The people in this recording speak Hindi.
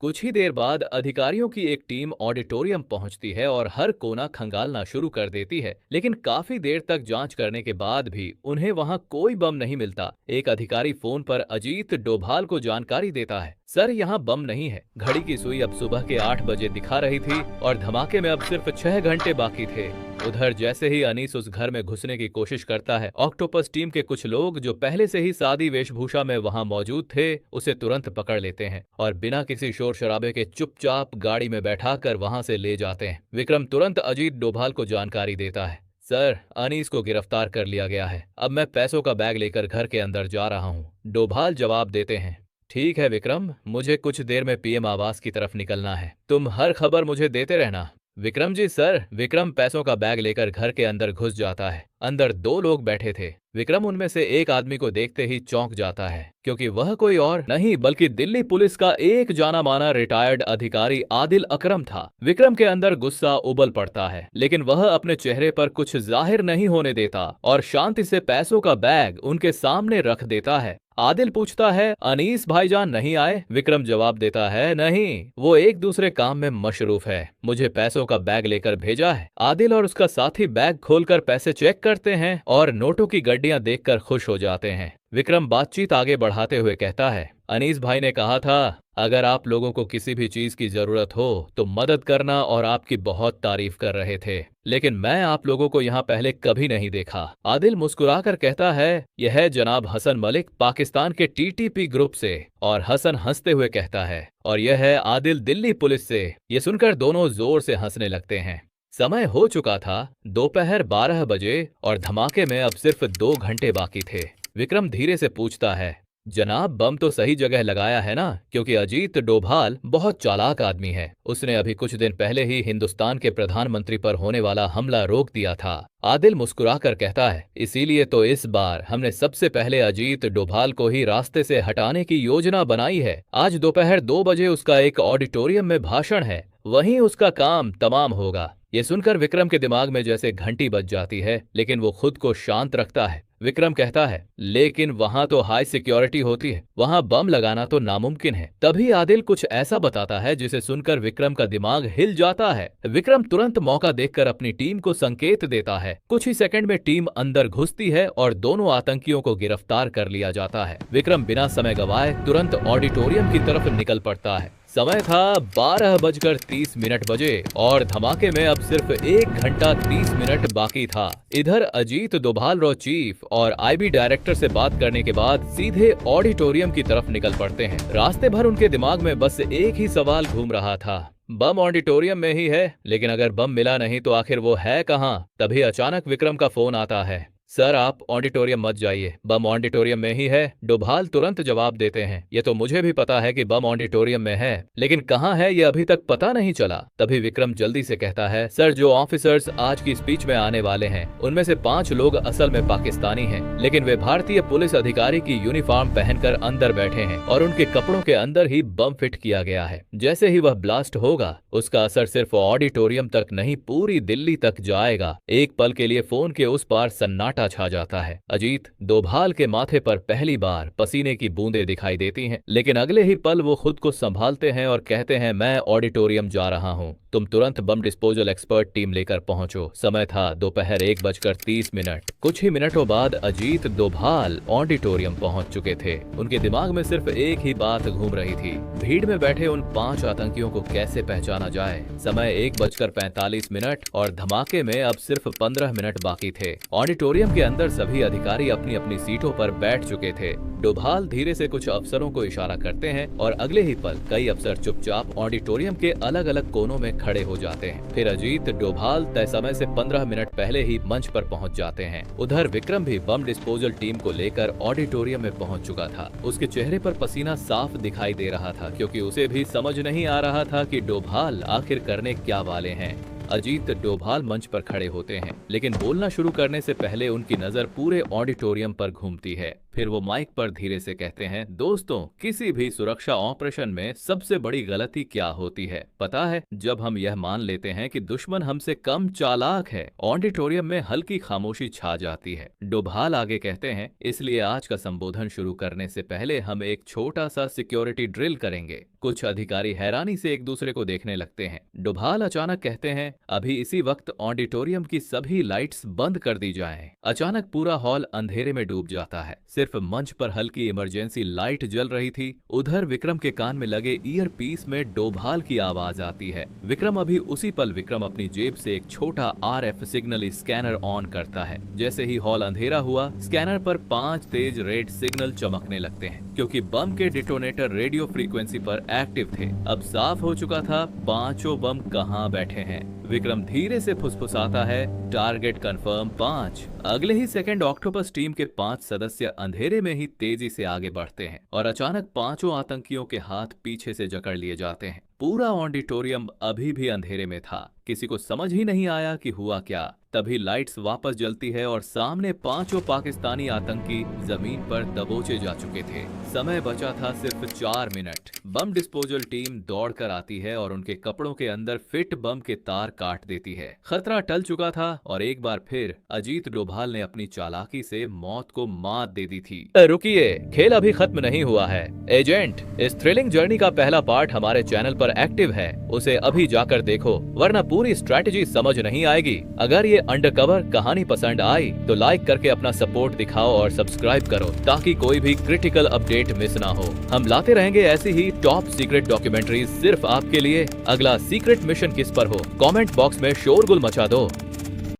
कुछ ही देर बाद अधिकारियों की एक टीम ऑडिटोरियम पहुंचती है और हर कोना खंगालना शुरू कर देती है, लेकिन काफी देर तक जांच करने के बाद भी उन्हें वहां कोई बम नहीं मिलता। एक अधिकारी फोन पर अजीत डोभाल को जानकारी देता है, सर यहाँ बम नहीं है। घड़ी की सुई अब सुबह के 8 बजे दिखा रही थी और धमाके में अब सिर्फ 6 घंटे बाकी थे। उधर जैसे ही अनीस उस घर में घुसने की कोशिश करता है, ऑक्टोपस टीम के कुछ लोग जो पहले से ही सादी वेशभूषा में वहां मौजूद थे उसे तुरंत पकड़ लेते हैं और बिना किसी शोर शराबे के चुपचाप गाड़ी में बैठाकर वहां से ले जाते हैं। विक्रम तुरंत अजीत डोभाल को जानकारी देता है, सर अनीस को गिरफ्तार कर लिया गया है, अब मैं पैसों का बैग लेकर घर के अंदर जा रहा हूँ। डोभाल जवाब देते हैं, ठीक है विक्रम, मुझे कुछ देर में पीएम आवास की तरफ निकलना है, तुम हर खबर मुझे देते रहना। विक्रम जी सर। विक्रम पैसों का बैग लेकर घर के अंदर घुस जाता है। अंदर 2 लोग बैठे थे। विक्रम उनमें से एक आदमी को देखते ही चौंक जाता है, क्योंकि वह कोई और नहीं बल्कि दिल्ली पुलिस का एक जाना माना रिटायर्ड अधिकारी आदिल अकरम था। विक्रम के अंदर गुस्सा उबल पड़ता है, लेकिन वह अपने चेहरे पर कुछ जाहिर नहीं होने देता और शांति से पैसों का बैग उनके सामने रख देता है। आदिल पूछता है, अनीस भाईजान नहीं आए? विक्रम जवाब देता है, नहीं, वो एक दूसरे काम में मशरूफ है, मुझे पैसों का बैग लेकर भेजा है। आदिल और उसका साथी बैग खोलकर पैसे चेक करते हैं और नोटों की गड्डियां देखकर खुश हो जाते हैं। विक्रम बातचीत आगे बढ़ाते हुए कहता है, अनीस भाई ने कहा था अगर आप लोगों को किसी भी चीज की जरूरत हो तो मदद करना और आपकी बहुत तारीफ कर रहे थे, लेकिन मैं आप लोगों को यहाँ पहले कभी नहीं देखा। आदिल मुस्कुराकर कहता है, यह है जनाब हसन मलिक पाकिस्तान के टीटीपी ग्रुप से। और हसन हंसते हुए कहता है, और यह है आदिल दिल्ली पुलिस से। ये सुनकर दोनों जोर से हंसने लगते हैं। समय हो चुका था दोपहर 12 बजे और धमाके में अब सिर्फ 2 घंटे बाकी थे। विक्रम धीरे से पूछता है, जनाब बम तो सही जगह लगाया है ना? क्योंकि अजीत डोभाल बहुत चालाक आदमी है, उसने अभी कुछ दिन पहले ही हिंदुस्तान के प्रधानमंत्री पर होने वाला हमला रोक दिया था। आदिल मुस्कुराकर कहता है, इसीलिए तो इस बार हमने सबसे पहले अजीत डोभाल को ही रास्ते से हटाने की योजना बनाई है। आज दोपहर 2 बजे उसका एक ऑडिटोरियम में भाषण है, वहीं उसका काम तमाम होगा। ये सुनकर विक्रम के दिमाग में जैसे घंटी बज जाती है, लेकिन वो खुद को शांत रखता है। विक्रम कहता है, लेकिन वहां तो हाई सिक्योरिटी होती है, वहां बम लगाना तो नामुमकिन है। तभी आदिल कुछ ऐसा बताता है जिसे सुनकर विक्रम का दिमाग हिल जाता है। विक्रम तुरंत मौका देखकर अपनी टीम को संकेत देता है। कुछ ही सेकंड में टीम अंदर घुसती है और दोनों आतंकियों को गिरफ्तार कर लिया जाता है। विक्रम बिना समय गवाए तुरंत ऑडिटोरियम की तरफ निकल पड़ता है। समय था 12:30 बजे और धमाके में अब सिर्फ 1 घंटा 30 मिनट बाकी था। इधर अजीत डोभाल रो चीफ और आईबी डायरेक्टर से बात करने के बाद सीधे ऑडिटोरियम की तरफ निकल पड़ते हैं। रास्ते भर उनके दिमाग में बस एक ही सवाल घूम रहा था, बम ऑडिटोरियम में ही है, लेकिन अगर बम मिला नहीं तो आखिर वो है कहाँ? तभी अचानक विक्रम का फोन आता है, सर आप ऑडिटोरियम मत जाइए, बम ऑडिटोरियम में ही है। डोभाल तुरंत जवाब देते हैं, ये तो मुझे भी पता है कि बम ऑडिटोरियम में है, लेकिन कहाँ है ये अभी तक पता नहीं चला। तभी विक्रम जल्दी से कहता है, सर जो ऑफिसर्स आज की स्पीच में आने वाले हैं उनमें से 5 लोग असल में पाकिस्तानी हैं, लेकिन वे भारतीय पुलिस अधिकारी की यूनिफॉर्म पहनकर अंदर बैठे हैं और उनके कपड़ों के अंदर ही बम फिट किया गया है। जैसे ही वह ब्लास्ट होगा उसका असर सिर्फ ऑडिटोरियम तक नहीं पूरी दिल्ली तक जाएगा। एक पल के लिए फोन के उस पार सन्नाटा छा जाता है। अजीत डोभाल के माथे पर पहली बार पसीने की बूंदें दिखाई देती हैं, लेकिन अगले ही पल वो खुद को संभालते हैं और कहते हैं, मैं ऑडिटोरियम जा रहा हूं, तुम तुरंत बम डिस्पोजल एक्सपर्ट टीम लेकर पहुंचो। समय था दोपहर 1:30। कुछ ही मिनटों बाद अजीत डोभाल ऑडिटोरियम पहुंच चुके थे। उनके दिमाग में सिर्फ एक ही बात घूम रही थी, भीड़ में बैठे उन 5 आतंकियों को कैसे पहचाना जाए। समय 1:45 और धमाके में अब सिर्फ 15 मिनट बाकी थे। ऑडिटोरियम के अंदर सभी अधिकारी अपनी अपनी सीटों पर बैठ चुके थे। डोभाल धीरे से कुछ अफसरों को इशारा करते हैं और अगले ही पल कई अफसर चुपचाप ऑडिटोरियम के अलग अलग कोनों में खड़े हो जाते हैं। फिर अजीत डोभाल तय समय से 15 मिनट पहले ही मंच पर पहुंच जाते हैं। उधर विक्रम भी बम डिस्पोजल टीम को लेकर ऑडिटोरियम में पहुंच चुका था। उसके चेहरे पर पसीना साफ दिखाई दे रहा था, क्योंकि उसे भी समझ नहीं आ रहा था कि डोभाल आखिर करने क्या वाले हैं। अजीत डोभाल मंच पर खड़े होते हैं, लेकिन बोलना शुरू करने से पहले उनकी नजर पूरे ऑडिटोरियम पर घूमती है। फिर वो माइक पर धीरे से कहते हैं, दोस्तों, किसी भी सुरक्षा ऑपरेशन में सबसे बड़ी गलती क्या होती है पता है? जब हम यह मान लेते हैं कि दुश्मन हमसे कम चालाक है। ऑडिटोरियम में हल्की खामोशी छा जाती है। डोभाल आगे कहते हैं, इसलिए आज का संबोधन शुरू करने से पहले हम एक छोटा सा सिक्योरिटी ड्रिल करेंगे। कुछ अधिकारी हैरानी से एक दूसरे को देखने लगते हैं। डोभाल अचानक कहते हैं, अभी इसी वक्त ऑडिटोरियम की सभी लाइट्स बंद कर दी जाएं। अचानक पूरा हॉल अंधेरे में डूब जाता है। सिर्फ मंच पर हल्की इमरजेंसी लाइट जल रही थी। उधर विक्रम के कान में लगे ईयर पीस में डोभाल की आवाज आती है। विक्रम अपनी जेब से एक छोटा RF सिग्नल स्कैनर ऑन करता है। जैसे ही हॉल अंधेरा हुआ, स्कैनर पर 5 तेज रेड सिग्नल चमकने लगते हैं, क्योंकि बम के डिटोनेटर रेडियो फ्रीक्वेंसी पर एक्टिव थे। अब साफ हो चुका था पांचों बम कहां बैठे हैं। विक्रम धीरे से फुसफुसाता है, टारगेट कंफर्म 5। अगले ही सेकंड ऑक्टोपस टीम के 5 सदस्य अंधेरे में ही तेजी से आगे बढ़ते हैं और अचानक पांचों आतंकियों के हाथ पीछे से जकड़ लिए जाते हैं। पूरा ऑडिटोरियम अभी भी अंधेरे में था। किसी को समझ ही नहीं आया कि हुआ क्या। तभी लाइट्स वापस जलती है और सामने पांचों पाकिस्तानी आतंकी जमीन पर दबोचे जा चुके थे। समय बचा था सिर्फ 4 मिनट। बम डिस्पोजल टीम दौड़कर आती है और उनके कपड़ों के अंदर फिट बम के तार काट देती है। खतरा टल चुका था और एक बार फिर अजीत डोभाल ने अपनी चालाकी से मौत को मात दे दी थी। रुकिए, खेल अभी खत्म नहीं हुआ है। एजेंट, इस थ्रिलिंग जर्नी का पहला पार्ट हमारे चैनल पर एक्टिव है, उसे अभी जाकर देखो, वरना पूरी स्ट्रैटेजी समझ नहीं आएगी। अगर ये अंडरकवर कहानी पसंद आई तो लाइक करके अपना सपोर्ट दिखाओ और सब्सक्राइब करो, ताकि कोई भी क्रिटिकल अपडेट मिस ना हो। हम लाते रहेंगे ऐसी ही टॉप सीक्रेट डॉक्यूमेंट्रीज सिर्फ आपके लिए। अगला सीक्रेट मिशन किस पर हो, कमेंट बॉक्स में शोरगुल मचा दो।